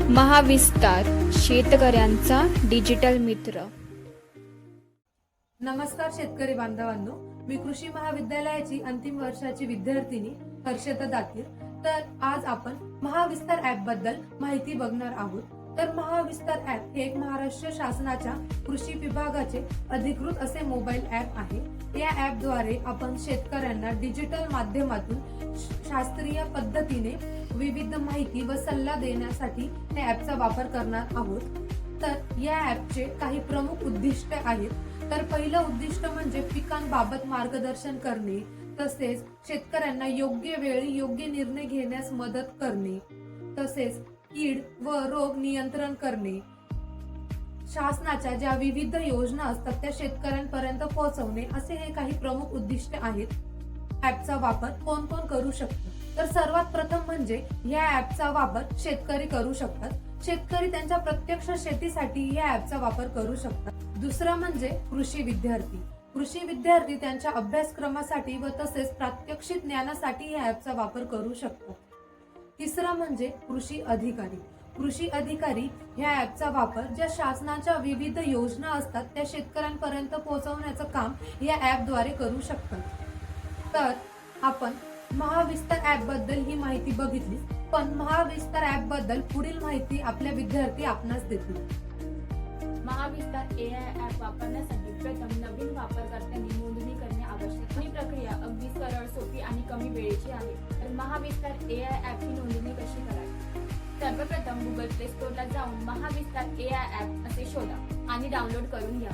महाविस्तार शेतकऱ्यांचा डिजिटल मित्र. नमस्कार शेतकरी बांधवांनो, मी कृषी महाविद्यालयाची अंतिम वर्षाची विद्यार्थिनी हर्षदा दातीर. तर आज आपण महाविस्तार ऍप बद्दल माहिती बघणार आहोत. तर महाविस्तार ऍप हे एक महाराष्ट्र शासनाच्या कृषी विभागाचे अधिकृत असे मोबाईल ऍप आहे. या ऍप द्वारे आपण शेतकऱ्यांना डिजिटल माध्यमातून शास्त्रीय पद्धतीने विविध माहिती व सल्ला देण्यासाठी या ऍपचा वापर करणार आहोत. तर या ऍपचे काही प्रमुख उद्दिष्ट आहेत. तर पहिलं उद्दिष्ट म्हणजे पिकांबाबत मार्गदर्शन करणे, तसेच शेतकऱ्यांना योग्य वेळी योग्य निर्णय घेण्यास मदत करणे, तसेच कीड व रोग नियंत्रण करणे, शासनाच्या ज्या विविध योजना असतात त्या शेतकऱ्यांपर्यंत पोहोचवणे, असे हे काही प्रमुख उद्दिष्ट आहेत. ऍपचा वापर कोण कोण करू शकतो? तर सर्वात प्रथम म्हणजे या ऍपचा वापर शेतकरी करू शकतात. शेतकरी त्यांच्या प्रत्यक्ष शेतीसाठी या ऍपचा वापर करू शकतात. दुसरं म्हणजे कृषी विद्यार्थी. कृषी विद्यार्थी त्यांच्या अभ्यासक्रमासाठी व तसेच प्रात्यक्षिक ज्ञानासाठी या ऍपचा वापर करू शकतात. तिसरं म्हणजे कृषी अधिकारी. कृषी अधिकारी ह्या ऍपचा वापर ज्या शासनाच्या विविध योजना असतात त्या शेतकऱ्यांपर्यंत पोहोचवण्याचं काम या ऍप द्वारे करू शकतात. तर आपण महाविस्तार ऍप बद्दल ही माहिती बघितली, पण महाविस्तार ऍप बद्दल पुढील माहिती आपल्या विद्यार्थी आपणास देतील. महाविस्तार AI ऍप वापरण्यासाठी प्रथम नवीन वापरकर्त्यांनी नोंदणी करणे आवश्यक. ही प्रक्रिया अगदी सरळ, सोपी आणि कमी वेळेची आहे. तर महाविस्तार AI ऍपची नोंदणी कशी करावी? सर्वप्रथम गुगल प्ले स्टोअरला जाऊन महाविस्तार AI ऍप असे शोधा आणि डाउनलोड करून घ्या.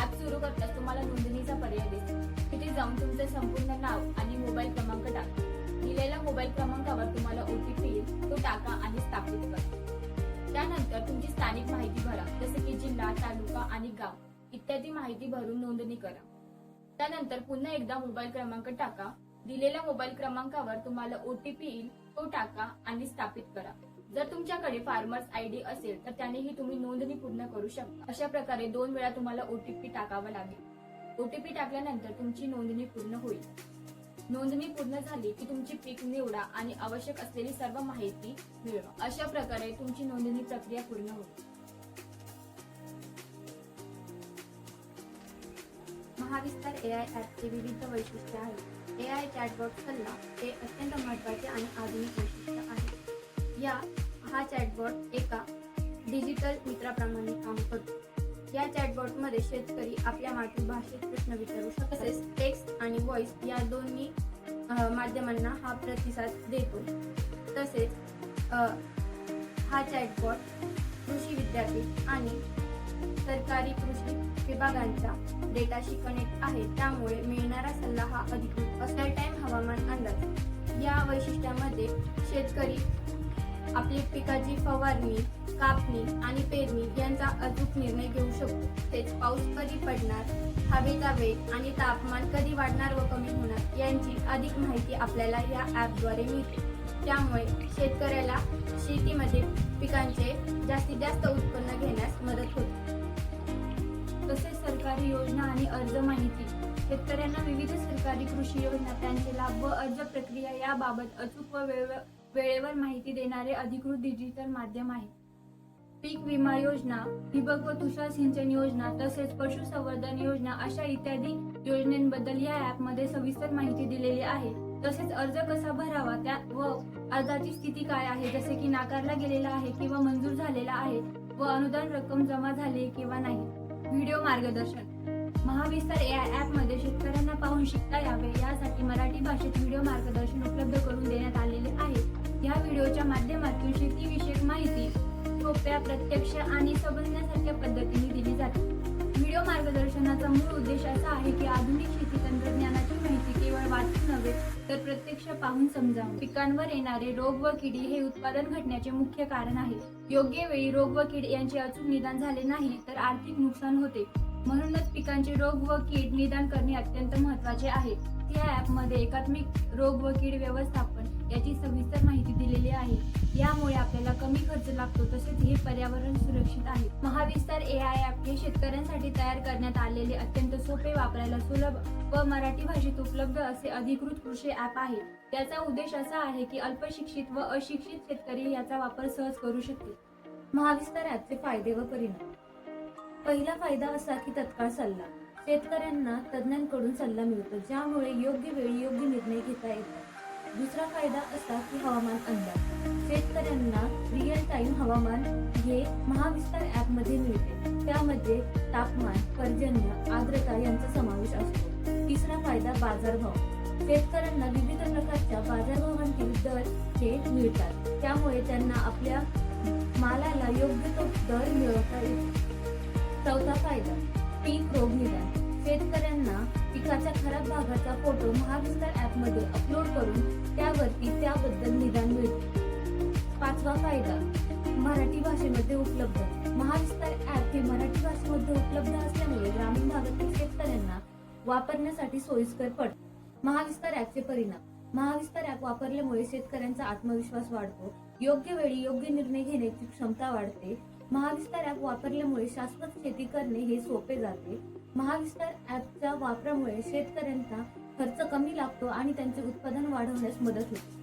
ऍप सुरू करताच तुम्हाला नोंदणीचा पर्याय दिसेल. तिथे जाऊन तुमचे संपूर्ण नाव आणि मोबाईल क्रमांक टाका. दिलेल्या मोबाईल क्रमांकावर तुम्हाला OTP येईल, तो टाका आणि स्थापित करा. त्यानंतर तुमची स्थानिक माहिती भरा, जसे की जिल्हा, तालुका आणि गाव इत्यादी माहिती भरून नोंदणी करा. त्यानंतर पुन्हा एकदा मोबाईल क्रमांक टाका. दिलेल्या मोबाईल क्रमांकावर तुम्हाला OTP येईल, तो टाका आणि स्थापित करा. जर तुमच्याकडे फार्मर्स ID असेल तर त्यानेही तुम्ही नोंदणी पूर्ण करू शकता. अशा प्रकारे 2 वेळा तुम्हाला OTP टाकावा लागेल. OTP टाकल्यानंतर तुमची नोंदणी पूर्ण होईल. नोंदणी पूर्ण झाली की तुमची पीक निवडा आणि आवश्यक असलेली सर्व माहिती मिळवा. अशा प्रकारे तुमची नोंदणी प्रक्रिया पूर्ण होईल. महाविस्तार AI ऍपचे विविध वैशिष्ट्ये आहेत. AI चॅटबॉट सल्ला हे अत्यंत महत्त्वाचे आणि आधुनिक वैशिष्ट्य आहे. हा चॅटबॉट एका डिजिटल मित्राप्रमाणे काम करतो. या चॅटबॉटमध्ये शेतकरी आपल्या मातृभाषेत प्रश्न विचारू शकतात. तसेच टेक्स्ट आणि व्हॉइस या दोन्ही माध्यमांना हा प्रतिसाद देतो. तसेच हा चॅटबॉट कृषी विद्यापीठ आणि सरकारी कृषी विभागांच्या डेटाशी कनेक्ट आहे. त्यामुळे मिळणारा सल्ला हा अधिकृत असतो. टाइम हवामान अंदाज या वैशिष्ट्यामध्ये शेतकरी आपली पिकाची फवारणी, कापणी आणि पेरणी यांचा अचूक निर्णय घेऊ शकतो. तेच पाऊस कधी पडणार, हवेचा वेग आणि तापमान कधी वाढणार व कमी होणार यांची अधिक माहिती आपल्याला या ऍपद्वारे मिळते. त्यामुळे शेतकऱ्याला शेतीमध्ये पिकांचे जास्तीत जास्त उत्पन्न घेण्यास मदत होते. तसेच सरकारी योजना आणि अर्ज माहिती. शेतकऱ्यांना विविध सरकारी कृषी योजना, त्यांचे लाभ व अर्ज प्रक्रिया याबाबत अचूक व वेळेवर माहिती देणारे अधिकृत डिजिटल माध्यम आहे. पीक विमा योजना, ठिबक व तुषार सिंचन योजना, तसेच पशुसंवर्धन योजना अशा इत्यादी योजनांबद्दल या ऍपमध्ये सविस्तर माहिती दिलेली आहे. तसेच अर्ज कसा भरावा त्या व अर्जाची स्थिती काय आहे, जसे की नाकारला गेलेला आहे किंवा मंजूर झालेला आहे व अनुदान रक्कम जमा झाली किंवा नाही. व्हिडिओ मार्गदर्शन. महाविस्तार AI ऍपमध्ये शेतकऱ्यांना पाहून शिकता यावे यासाठी मराठी भाषेत व्हिडिओ मार्गदर्शन उपलब्ध करून देण्यात आलेले आहे. या व्हिडिओच्या माध्यमातून शेतीविषयक माहिती सोप्या, प्रत्यक्ष आणि समजण्यासारख्या पद्धतीने दिली जाते. व्हिडिओ मार्गदर्शनाचा मूळ उद्देश असा आहे की आधुनिक शेती तंत्रज्ञानाची माहिती केवळ वाचून नव्हे तर प्रत्यक्ष पाहून समजावे. पिकांवर येणारे रोग व किडी हे उत्पादन घटण्याचे मुख्य कारण आहे. योग्य वेळी रोग व कीड यांचे अचूक निदान झाले नाही तर आर्थिक नुकसान होते. म्हणूनच पिकांचे रोग व कीड निदान करणे अत्यंत महत्त्वाचे आहे. या ऍपमध्ये एकात्मिक रोग व कीड व्यवस्थापन याची सविस्तर माहिती दिलेली आहे. यामुळे आपल्याला कमी खर्च लागतो, तसेच हे पर्यावरण सुरक्षित आहे. महाविस्तार AI ऍप हे शेतकऱ्यांसाठी तयार करण्यात आलेले अत्यंत सोपे, वापरायला सुलभ व मराठी भाषेत उपलब्ध असे अधिकृत कृषी ऍप आहे. त्याचा उद्देश असा आहे की अल्पशिक्षित व अशिक्षित शेतकरी याचा वापर सहज करू शकतील. महाविस्तार ॲपचे फायदे व परिणाम. पहिला फायदा असा की तत्काळ सल्ला. शेतकऱ्यांना तज्ज्ञांकडून सल्ला मिळतो, ज्यामुळे योग्य वेळी योग्य निर्णय घेता येतात. दुसरा फायदा असा की हवामान अंदाज. शेतकऱ्यांना रिअल टाइम हवामान हे महाविस्तार ॲपमध्ये मिळते. त्यामध्ये तापमान, पर्जन्य, आर्द्रता यांचा समावेश असतो. तिसरा फायदा बाजारभाव. शेतकऱ्यांना विविध प्रकारच्या बाजारभावांतील दर हे मिळतात, त्यामुळे त्यांना आपल्या मालाला योग्य तो दर मिळवता येतो. चौथा फायदा पीक रोग निदान. शेतकऱ्यांना पिकाच्या खराब भागाचा फोटो महाविस्तार ॲपमध्ये अपलोड करून त्याबद्दल निदान मिळते. पाचवा फायदा मराठी भाषेमध्ये उपलब्ध. महाविस्तार ॲप हे मराठी भाषेमध्ये उपलब्ध असल्यामुळे ग्रामीण भागातील शेतकऱ्यांना वापरण्यासाठी सोयीस्कर पडते. महाविस्तार ॲपचे परिणाम. महाविस्तार ॲप वापरल्यामुळे शेतकऱ्यांचा आत्मविश्वास वाढतो, योग्य वेळी योग्य निर्णय घेण्याची क्षमता वाढते. महाविस्तार ॲप वापरल्यामुळे शाश्वत शेती करणे हे सोपे जाते. महाविस्तार ॲपच्या वापरामुळे शेतकऱ्यांचा खर्च कमी लागतो आणि त्यांचे उत्पादन वाढवण्यास मदत होते.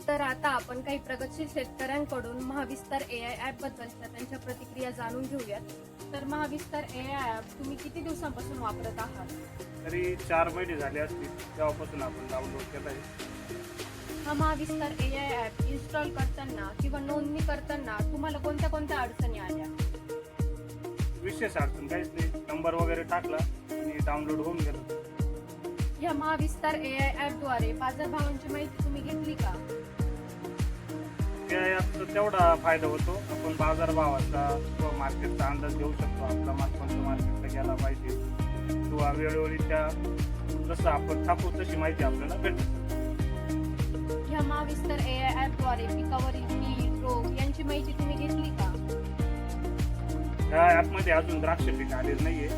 तर आता आपण काही प्रगतशील शेतकऱ्यांकडून महाविस्तार AI ॲप बद्दलच्या त्यांच्या प्रतिक्रिया जाणून घेऊयात. तर महाविस्तार AI ॲप तुम्ही किती दिवसांपासून वापरत आहात? तरी 4 महिने झाले असतील तेव्हापासून आपण डाउनलोड केलं आहे. हा महाविस्तार AI ॲप इन्स्टॉल करताना किंवा नोंदणी करताना तुम्हाला कोणत्या कोणत्या अडचणी आल्या? विशेष अडचण काहीच नाही, नंबर वगैरे टाकला आणि डाउनलोड होऊन गेलं. या महाविस्तार AI ॲपद्वारे बाजारभावांची माहिती तुम्ही घेतली का? त्या ॲपचा तेवढा फायदा होतो, आपण बाजारभावाचा किंवा मार्केटचा अंदाज घेऊ शकतो. आपला माल कोणत्या मार्केटला गेला पाहिजे किंवा वेळोवेळी त्या जसं आपण टाकू तशी माहिती आपल्याला भेटते. या महाविस्तार AI ॲपद्वारे पिकावरील कीड, रोग यांची माहिती तुम्ही घेतली का? त्या ॲपमध्ये अजून द्राक्ष पीक आलेलं नाहीये,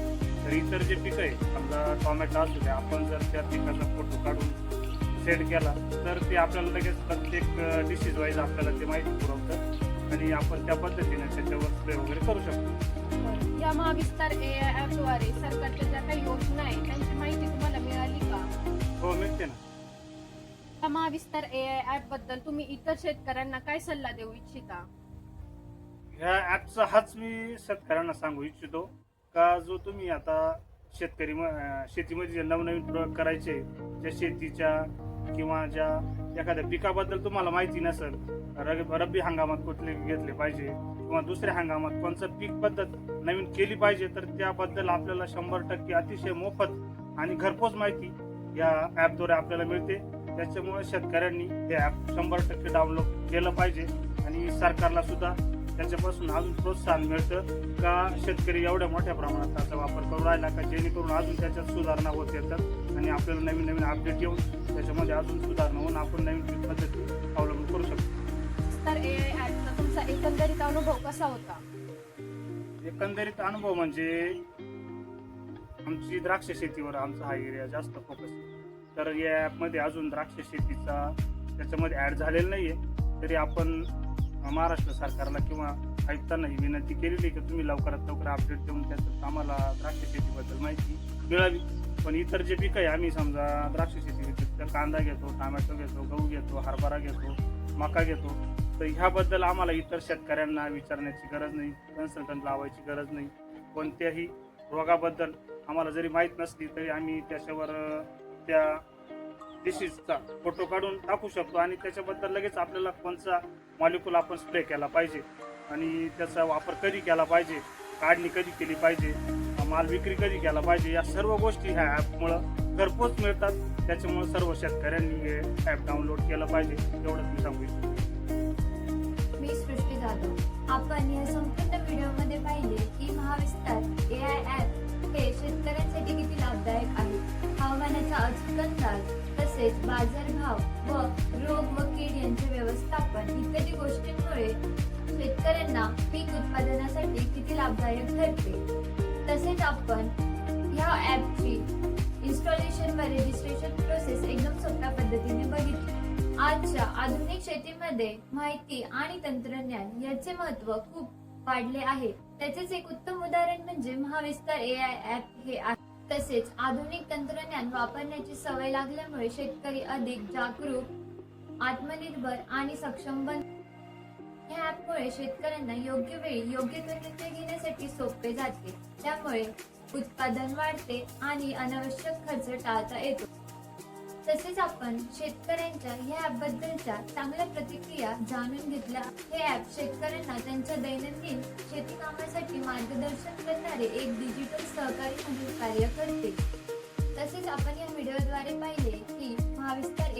तर इतर जे पिकं आहे, समजा टोमॅटो असू द्या, आपण जर त्या पिकाचा फोटो काढून सेट केला तर ते आपल्याला लगेच प्रत्येक डिसीज वाईज आपल्याला ते माहिती पुरवतं आणि आपण त्या पद्धतीने त्याच्यावर स्प्रे वगैरे करू शकतो. या महाविस्तार AI ॲपद्वारे सरकारच्या ज्या काही योजना आहे त्यांची माहिती तुम्हाला मिळाली का? हो, मिळते ना. या महाविस्तार AI ॲप बद्दल तुम्ही इतर शेतकऱ्यांना काय सल्ला देऊ इच्छिता? ह्या ॲपचा हाच मी शेतकऱ्यांना सांगू इच्छितो का जो तुम्ही आता शेतीमध्ये जे नवनवीन प्रयोग करायचे, ज्या शेतीच्या किंवा ज्या एखाद्या पिकाबद्दल तुम्हाला माहिती नसेल, रब्बी हंगामात कुठले घेतले पाहिजे किंवा दुसऱ्या हंगामात कोणचं पीक पद्धत नवीन केली पाहिजे, तर त्याबद्दल आपल्याला 100% अतिशय मोफत आणि घरपोच माहिती या ॲपद्वारे आपल्याला मिळते. त्याच्यामुळे शेतकऱ्यांनी हे ॲप 100% डाउनलोड केलं पाहिजे आणि सरकारला सुद्धा त्याच्यापासून अजून प्रोत्साहन मिळतं का शेतकरी एवढ्या मोठ्या प्रमाणात त्याचा वापर करू राहिला का, जेणेकरून अजून त्याच्यात सुधारणा होत येतात आणि आपल्याला नवीन नवीन अपडेट येऊन त्याच्यामध्ये अजून सुधारणा होऊन आपण नवीन पीक पद्धती अवलंबून करू शकतो. तर AI ॲपचा तुमचा एकंदरीत अनुभव कसा होता? एकंदरीत अनुभव म्हणजे आमची द्राक्ष शेतीवर आमचा हा एरिया जास्त फोकस आहे, तर या ॲपमध्ये अजून द्राक्ष शेतीचा त्याच्यामध्ये ॲड झालेला नाहीये. तरी आपण महाराष्ट्र सरकारला किंवा आयुक्तांना ही विनंती केलेली की तुम्ही लवकरात लवकर अपडेट देऊन त्याचं आम्हाला द्राक्ष शेतीबद्दल माहिती मिळावी. पण इतर जे पिकं आहे, आम्ही समजा द्राक्ष शेती घेतो तर कांदा घेतो, टोमॅटो घेतो, गहू घेतो, हरभरा घेतो, मका घेतो, तर ह्याबद्दल आम्हाला इतर शेतकऱ्यांना विचारण्याची गरज नाही, कन्सल्टंट लावायची गरज नाही. कोणत्याही रोगाबद्दल आम्हाला जरी माहीत नसली तरी आम्ही त्याच्यावर त्या डिसीजचा फोटो काढून टाकू शकतो आणि त्याच्याबद्दल लगेच आपल्याला कोणचा मॉलिक्यूल आपण स्प्रे केला पाहिजे आणि त्याचा वापर कधी केला पाहिजे, काढणी कधी केली पाहिजे, माल विक्री कधी केला पाहिजे, या सर्व गोष्टी ह्या ॲपमुळं घरपोच मिळतात. त्याच्यामुळे सर्व शेतकऱ्यांनी हे ॲप डाउनलोड केलं पाहिजे, एवढंच मी सांगू इच्छितो. मी सृष्टी जाधव. आपण या संपूर्ण व्हिडिओमध्ये पाहिले की महाविस्तार AI ॲप हे शेतकऱ्यांसाठी किती लाभदायक आहे. हवामानाचा अचूक अंदाज, तसेच बाजारभाव व रोग व कीड यांचे व्यवस्थापन इत्यादी गोष्टींमुळे शेतकऱ्यांना पीक उत्पादनासाठी किती लाभदायक ठरते. तसेच आपण ह्या ॲपची इन्स्टॉलेशन व रजिस्ट्रेशन प्रोसेस एकदम सोप्या पद्धतीने बघितली. आजच्या आधुनिक शेतीमध्ये माहिती आणि तंत्रज्ञान याचे महत्त्व खूप वाढले आहे. त्याचेच एक उत्तम उदाहरण म्हणजे महाविस्तार AI ॲप हे आहे. तसेच आधुनिक तंत्रज्ञान वापरण्याची सवय लागल्यामुळे शेतकरी अधिक जागरूक आत्मनिर्भर आणि सक्षम बन. या ॲपमुळे शेतकऱ्यांना योग्य वेळी योग्य तो निर्णय घेण्यासाठी सोपे जाते. त्यामुळे उत्पादन वाढते आणि अनावश्यक खर्च टाळता येतो. तसेच आपण शेतकऱ्यांच्या या ॲपबद्दलच्या चांगल्या प्रतिक्रिया जाणून घेतल्या. हे ॲप शेतकऱ्यांना त्यांच्या दैनंदिन शेती कामासाठी मार्गदर्शन करणारे एक डिजिटल सहकारी म्हणून कार्य करते. तसेच आपण या व्हिडिओद्वारे पाहिले की महाविस्तार